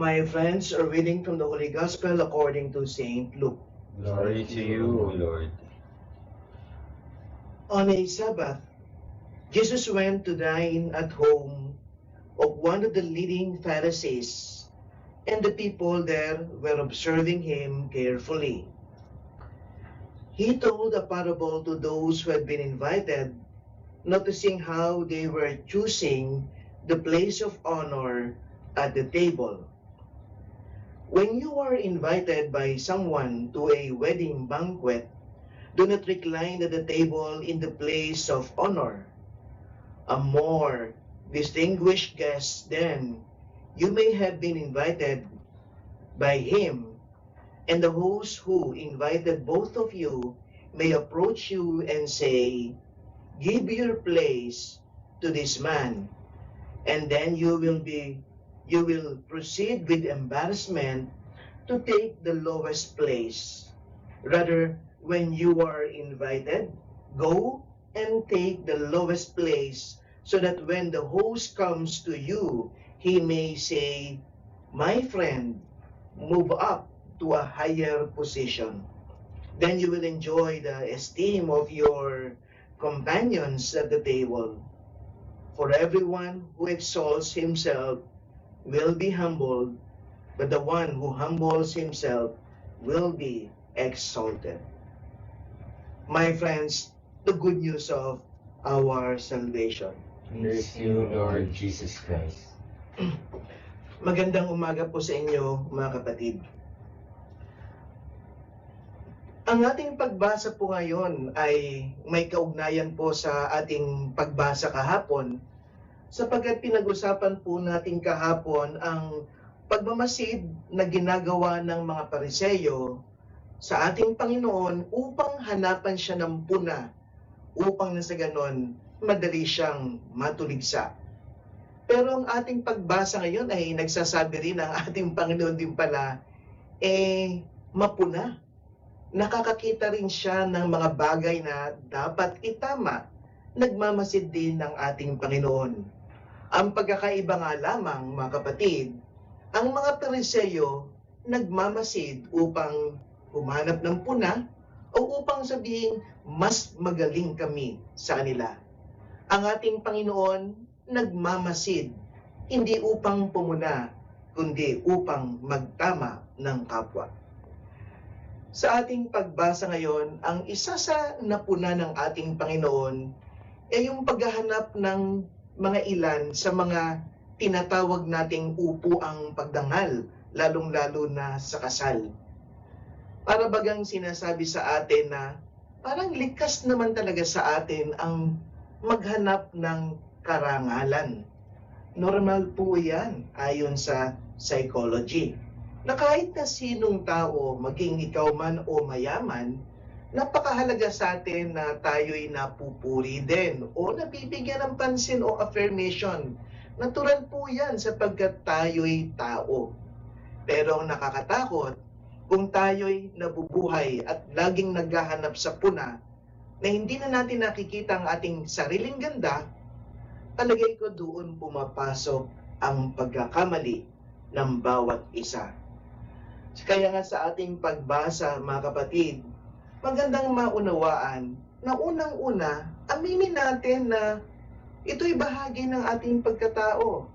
My friends are reading from the Holy Gospel according to Saint Luke. Glory to you, O Lord. On a Sabbath, Jesus went to dine at home of one of the leading Pharisees, and the people there were observing him carefully. He told a parable to those who had been invited, noticing how they were choosing the place of honor at the table. When you are invited by someone to a wedding banquet, do not recline at the table in the place of honor. A more distinguished guest then, you may have been invited by him, and the host who invited both of you may approach you and say, "Give your place to this man," and then you will proceed with embarrassment to take the lowest place. Rather, when you are invited, go and take the lowest place, so that when the host comes to you, he may say, "My friend, move up to a higher position." Then you will enjoy the esteem of your companions at the table. For everyone who exalts himself will be humbled, but the one who humbles himself will be exalted. My friends, the good news of our salvation. Praise you, Lord Jesus Christ. Magandang umaga po sa inyo, mga kapatid. Ang ating pagbasa po ngayon ay may kaugnayan po sa ating pagbasa kahapon, sapagkat pinag-usapan po natin kahapon ang pagmamasid na ginagawa ng mga Pariseyo sa ating Panginoon upang hanapan siya ng puna, upang nasa ganon madali siyang matuligsa. Pero ang ating pagbasa ngayon ay nagsasabi rin ang ating Panginoon din pala, mapuna. Nakakakita rin siya ng mga bagay na dapat itama. Nagmamasid din ng ating Panginoon. Ang pagkakaiba nga lamang, mga kapatid, ang mga Pariseyo nagmamasid upang humanap ng puna o upang sabihin mas magaling kami sa kanila. Ang ating Panginoon nagmamasid, hindi upang pumuna, kundi upang magtama ng kapwa. Sa ating pagbasa ngayon, ang isa sa napuna ng ating Panginoon ay yung paghahanap ng mga ilan sa mga tinatawag nating upuang pagdangal, lalong-lalo na sa kasal. Para bagang sinasabi sa atin na parang likas naman talaga sa atin ang maghanap ng karangalan. Normal po yan ayon sa psychology. Na kahit na sinong tao, maging ikaw man o mayaman, napakahalaga sa atin na tayo'y napupuri din o nabibigyan ng pansin o affirmation. Natural po yan sapagkat tayo'y tao. Pero ang nakakatakot, kung tayo'y nabubuhay at laging naghahanap sa puna na hindi na natin nakikita ang ating sariling ganda, palagay ko doon pumapasok ang pagkakamali ng bawat isa. Kaya nga sa ating pagbasa, mga kapatid, magandang maunawaan na unang-una, aminin natin na ito'y bahagi ng ating pagkatao.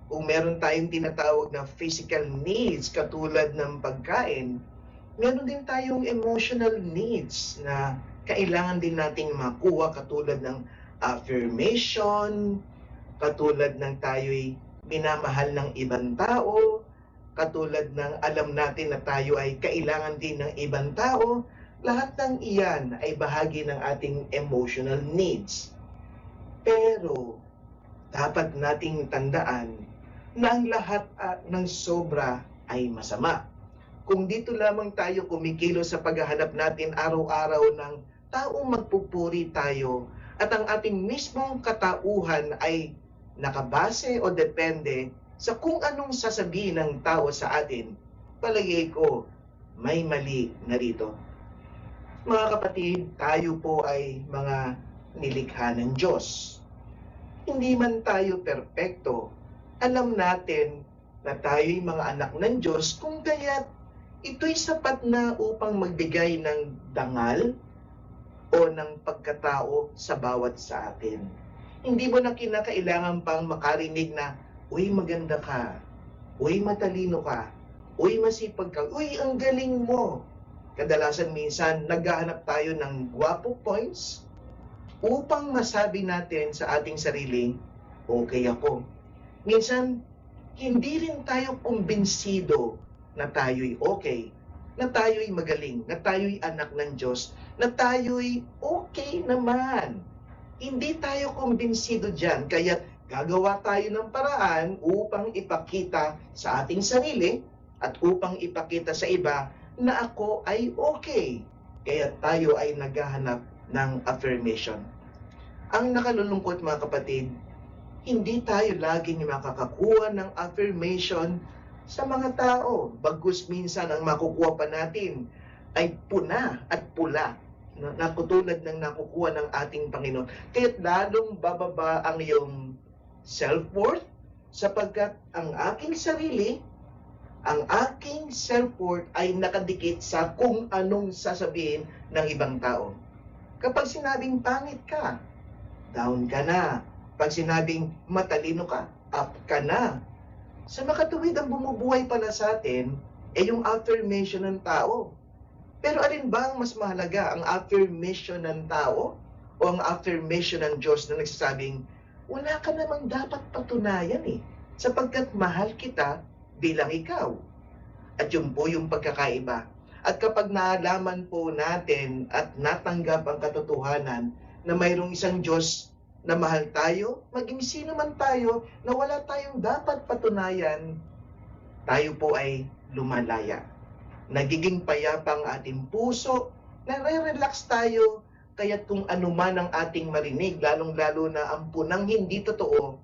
Kung meron tayong tinatawag na physical needs katulad ng pagkain, meron din tayong emotional needs na kailangan din nating makuha katulad ng affirmation, katulad ng tayo'y minamahal ng ibang tao, katulad ng alam natin na tayo ay kailangan din ng ibang tao. Lahat ng iyan ay bahagi ng ating emotional needs. Pero dapat nating tandaan na ang lahat ng sobra ay masama. Kung dito lamang tayo kumikilos sa paghahanap natin araw-araw ng taong magpupuri tayo at ang ating mismong katauhan ay nakabase o depende sa kung anong sasabihin ng tao sa atin, palagay ko may mali na rito. Mga kapatid, tayo po ay mga nilikha ng Diyos. Hindi man tayo perpekto, alam natin na tayo'y mga anak ng Diyos, kung kaya't ito'y sapat na upang magbigay ng dangal o ng pagkatao sa bawat sa atin. Hindi mo na kinakailangan pang makarinig na, uy, maganda ka, uy, matalino ka, uy, masipag ka, uy, ang galing mo. Kadalasan minsan, naghahanap tayo ng guwapo points upang masabi natin sa ating sarili, okay ako. Minsan, hindi rin tayo kumbinsido na tayo'y okay, na tayo'y magaling, na tayo'y anak ng Diyos, na tayo'y okay naman. Hindi tayo kumbinsido dyan, kaya gagawa tayo ng paraan upang ipakita sa ating sarili at upang ipakita sa iba na ako ay okay. Kaya tayo ay naghahanap ng affirmation. Ang nakalulungkot mga kapatid, hindi tayo laging makakakuha ng affirmation sa mga tao. Bagkus minsan ang makukuha pa natin ay puna at pula na katulad ng nakukuha ng ating Panginoon. Kaya't lalong bababa ang iyong self-worth sapagkat ang aking sarili, ang aking self-worth ay nakadikit sa kung anong sasabihin ng ibang tao. Kapag sinabing pangit ka, down ka na. Pag sinabing matalino ka, up ka na. Sa makatuwid ang bumubuhay pala sa atin, ay yung affirmation ng tao. Pero alin ba ang mas mahalaga? Ang affirmation ng tao o ang affirmation ng Diyos na nagsasabing, wala ka namang dapat patunayan sapagkat mahal kita bilang ikaw. At yun po yung pagkakaiba. At kapag naalaman po natin at natanggap ang katotohanan na mayroong isang Diyos na mahal tayo, maging sino man tayo, na wala tayong dapat patunayan, tayo po ay lumalaya. Nagiging payapa ang ating puso, nare-relax tayo, kaya't kung ano man ang ating marinig, lalong-lalo na ang punang hindi totoo,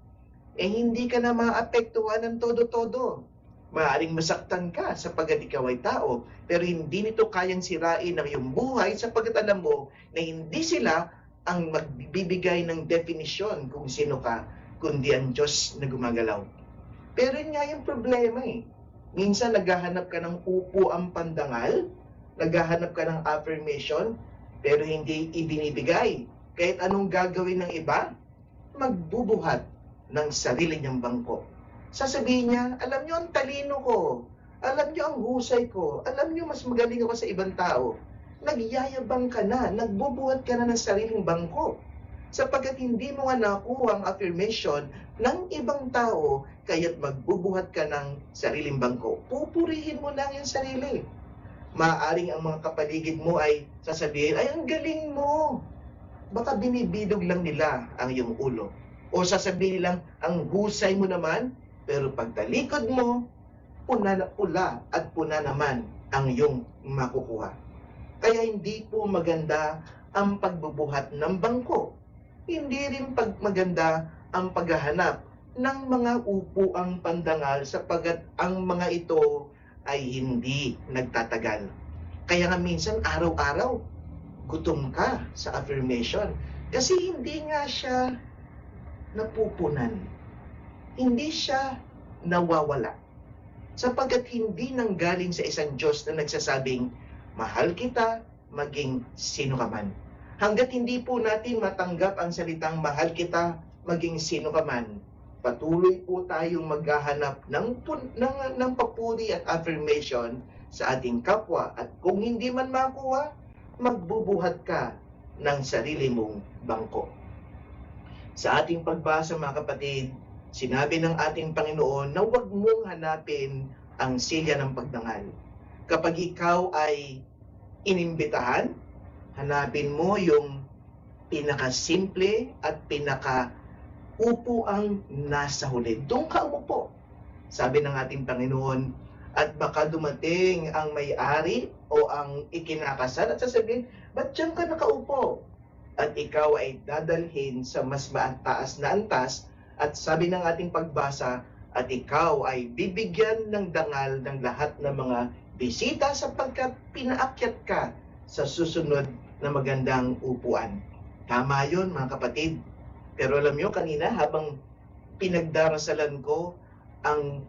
hindi ka na maapektuhan ng todo-todo. Maaaring masaktan ka sapagkat ikaw ay tao, pero hindi nito kayang sirain ang iyong buhay sapagkat alam mo na hindi sila ang magbibigay ng definisyon kung sino ka, kundi ang Diyos na gumagalaw. Pero yun nga yung problema Minsan naghahanap ka ng upuang pandangal, naghahanap ka ng affirmation, pero hindi ibinibigay. Kahit anong gagawin ng iba, magbubuhat ng sarili niyang bangko. Sasabihin niya, alam niyo ang talino ko, alam niyo ang husay ko, alam niyo mas magaling ako sa ibang tao. Nagyayabang ka na, nagbubuhat ka na ng sariling bangko. Sapagkat hindi mo nga nakuha ang affirmation ng ibang tao, kaya't magbubuhat ka ng sariling bangko. Pupurihin mo lang yung sarili. Maaaring ang mga kapaligid mo ay sasabihin, ay ang galing mo. Baka binibidog lang nila ang iyong ulo. O sasabihin lang, ang husay mo naman, pero pagtalikod mo, pula at puna naman ang iyong makukuha. Kaya hindi po maganda ang pagbubuhat ng bangko. Hindi rin maganda ang paghahanap ng mga upuang pandangal sapagkat ang mga ito ay hindi nagtatagal. Kaya nga minsan araw-araw, gutom ka sa affirmation. Kasi hindi nga siya napupunan. Hindi siya nawawala. Sapagkat hindi nanggaling sa isang Diyos na nagsasabing, mahal kita, maging sino ka man. Hanggat hindi po natin matanggap ang salitang mahal kita, maging sino ka man, patuloy po tayong maghahanap ng papuri at affirmation sa ating kapwa. At kung hindi man makuha, magbubuhat ka ng sarili mong bangko. Sa ating pagbasa mga kapatid, sinabi ng ating Panginoon na huwag mong hanapin ang silya ng pagdangal. Kapag ikaw ay inimbitahan, hanapin mo yung pinakasimple at pinakaupo ang nasa huli. Doon ka umupo. Sabi ng ating Panginoon, at baka dumating ang may-ari o ang ikinakasal at sasabihin, ba't diyan ka nakaupo? At ikaw ay dadalhin sa mas mataas na antas at sabi ng ating pagbasa, at ikaw ay bibigyan ng dangal ng lahat ng mga bisita sapagkat pinaakyat ka sa susunod na magandang upuan. Tama yun mga kapatid. Pero alam nyo kanina habang pinagdarasalan ko ang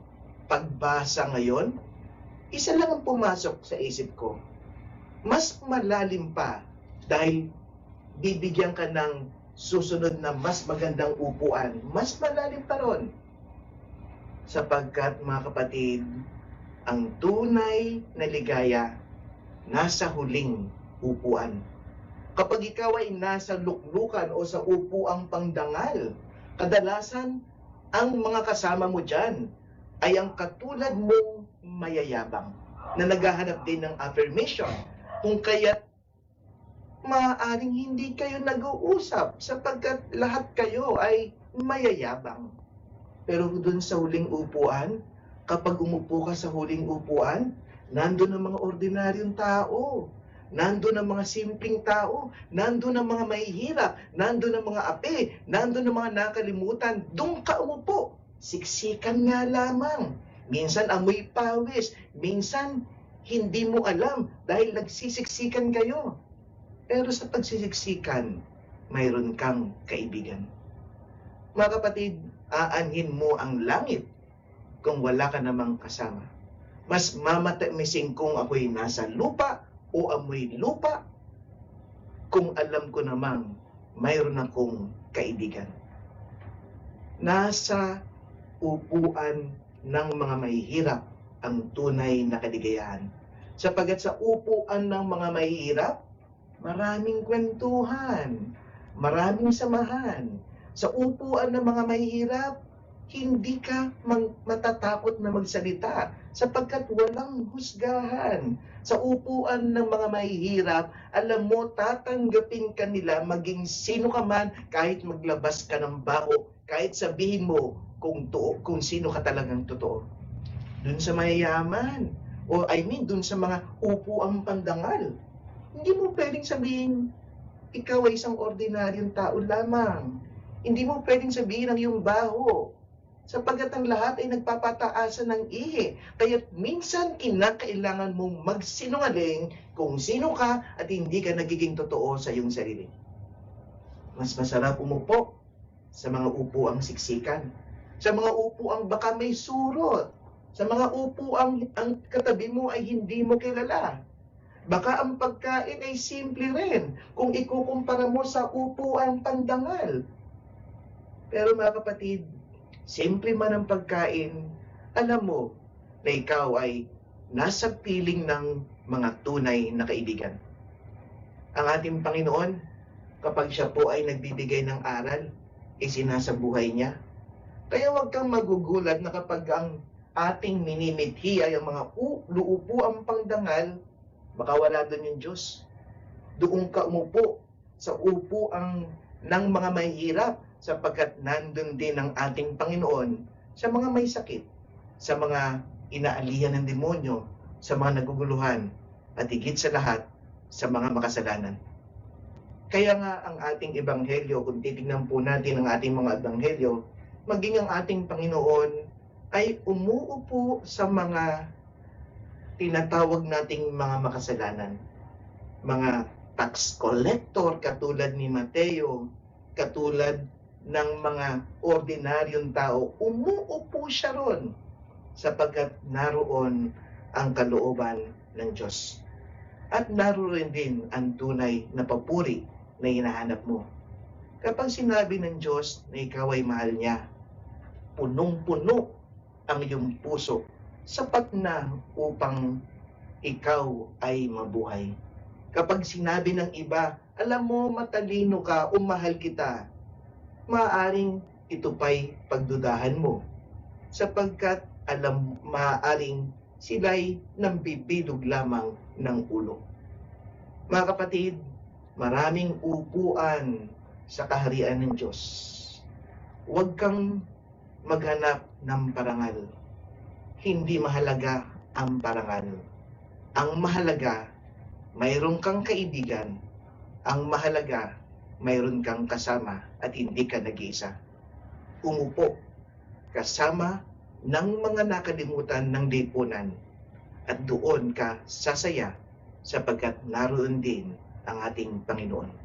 pagbasa ngayon, isa lang ang pumasok sa isip ko. Mas malalim pa dahil bibigyan ka ng susunod na mas magandang upuan. Mas malalim pa ron. Sapagkat mga kapatid, ang tunay na ligaya nasa huling upuan. Kapag ikaw ay nasa luklukan o sa upuang pangdangal, kadalasan ang mga kasama mo dyan ay ang katulad mong mayayabang na naghahanap din ng affirmation. Kung kaya't maaaring hindi kayo nag-uusap sapagkat lahat kayo ay mayayabang. Pero dun sa huling upuan, kapag umupo ka sa huling upuan, nandun ang mga ordinaryong tao. Nandun ang mga simpleng tao, nandun ang mga mahihirap, nandun ang mga ape, nandun ang mga nakalimutan. Doon ka umupo. Siksikan nga lamang. Minsan amoy pawis, minsan hindi mo alam dahil nagsisiksikan kayo. Pero sa pagsisiksikan, mayroon kang kaibigan. Mga kapatid, aanhin mo ang langit kung wala ka namang kasama. Mas mamatamising kung ako'y nasa lupa o amoy lupa kung alam ko namang mayroon akong kaibigan. Nasa upuan ng mga mahihirap ang tunay na kaligayahan. Sapagat sa upuan ng mga mahihirap, maraming kwentuhan, maraming samahan. Sa upuan ng mga mahihirap, hindi ka matatakot na magsalita sapagkat walang husgahan. Sa upuan ng mga mahihirap, alam mo, tatanggapin ka nila maging sino ka man kahit maglabas ka ng baho, kahit sabihin mo kung sino ka talagang totoo. Dun sa mayayaman, dun sa mga upuang pandangal, hindi mo pwedeng sabihin, ikaw ay isang ordinaryong tao lamang. Hindi mo pwedeng sabihin ang iyong baho. Sapagkat ang lahat ay nagpapataasan ng ihi. Kaya minsan kinakailangan mong magsinungaling kung sino ka at hindi ka nagiging totoo sa iyong sarili. Mas masarap umupo sa mga upuang siksikan. Sa mga upuang baka may surot. Sa mga upuang ang katabi mo ay hindi mo kilala. Baka ang pagkain ay simple rin kung ikukumpara mo sa upuang pandangal. Pero mga kapatid, simple man ang pagkain, alam mo na ikaw ay nasa piling ng mga tunay na kaibigan. Ang ating Panginoon, kapag siya po ay nagbibigay ng aral, isinasabuhay niya. Kaya huwag kang magugulat na kapag ang ating minimithi ay ang mga luupo ang pangdangal, baka wala doon yung Diyos. Doon ka umupo sa upuan ng mga mahihirap, sapagkat nandun din ang ating Panginoon sa mga may sakit, sa mga inaalihan ng demonyo, sa mga naguguluhan, at higit sa lahat, sa mga makasalanan. Kaya nga ang ating ebanghelyo, kung titignan po natin ang ating mga ebanghelyo, maging ang ating Panginoon ay umuupo sa mga tinatawag nating mga makasalanan. Mga tax collector katulad ni Mateo, katulad ng mga ordinaryong tao, umuupo siya ron sapagkat naroon ang kalooban ng Diyos. At naroon din ang tunay na papuri na hinahanap mo. Kapag sinabi ng Diyos na ikaw ay mahal niya, punong-puno ang iyong puso, sapat na upang ikaw ay mabuhay. Kapag sinabi ng iba, alam mo, matalino ka o mahal kita, maaaring ito pa'y pagdudahan mo. Sapagkat maaaring sila'y nambibilog lamang ng ulo. Mga kapatid, maraming upuan sa kaharian ng Diyos. Huwag kang maghanap ng parangal. Hindi mahalaga ang parangal. Ang mahalaga, mayroon kang kaibigan. Ang mahalaga, mayroon kang kasama at hindi ka nag-iisa. Umupo kasama ng mga nakalimutan ng lipunan at doon ka sasaya sapagkat naroon din ang ating Panginoon.